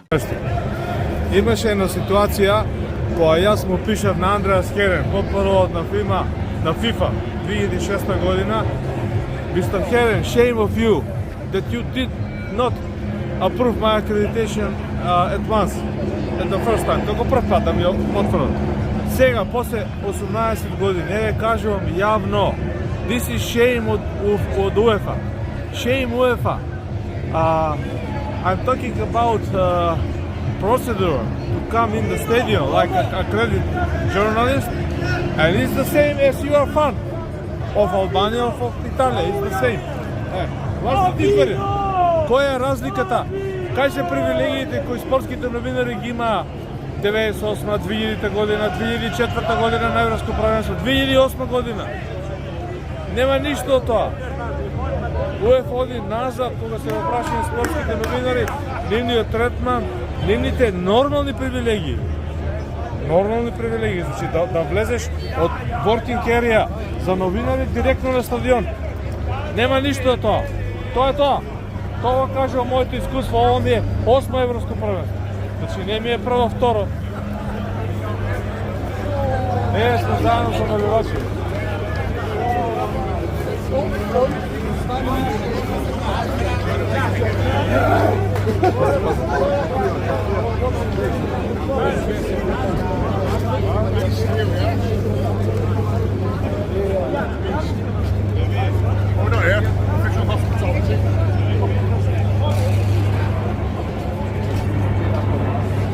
Имаше една ситуација која јас му пишав на Андреас Херен, подпоровод на FIFA 2006 година. Mr. Heren, shame of you that you did not approve my accreditation at once, at the first time. Како прв пат да ми потврдат. Сега, после 18 години, еве кажувам јавно, this is shame od UEFA. Shame UEFA. I'm talking about procedure to come in the stadium like a accredited journalist, and it's the same as you are fan of Albania or of Italia. It's the same. What's the difference? Која е разликата? Кај се привилегиите кои спортските новинари ги има 98, 2000 година, 2004 година на Европско првенство, 2008 година? Нема ништо од тоа. УЕФ оди назад кога се опрашани спортските новинари, нивниот третман, нивните нормални привилегии. Нормални привилегии, значи да влезеш од working area за новинари директно на стадион. Нема ништо од тоа. Тоа е тоа. Тоа кажува моето искуство, ово ми е 8 европско првенство. Значи не ми е прво, второ. Не сме заедно со навивачи.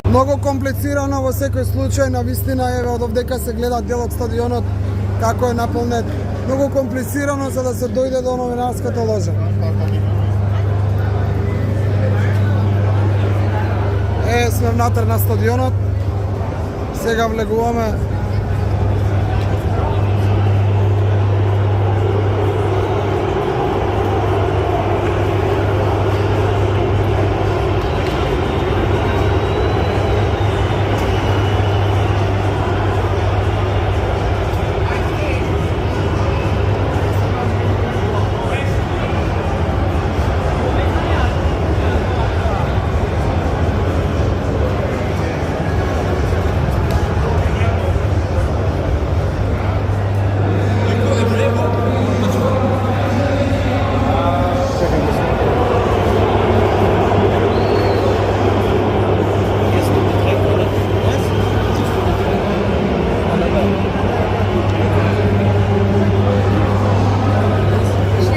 Многу комплицирано во секој случај, на вистина еве од овдека се гледа дел од стадионот како е наполнет. Многу комплицирано за да се дојде до новинарската ложа. Сме внатре на стадионот. Сега влегуваме.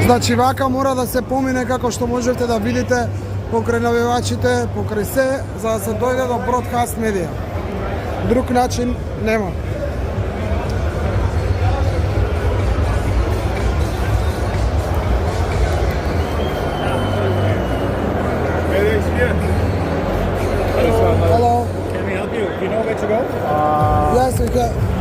Значи вака мора да се помине како што можете да видите покрај навивачите, покрај се, за да се дојде до бродкаст медија. Друг начин нема. Hello. Can we help you? Do you know where to go? Yes, we can.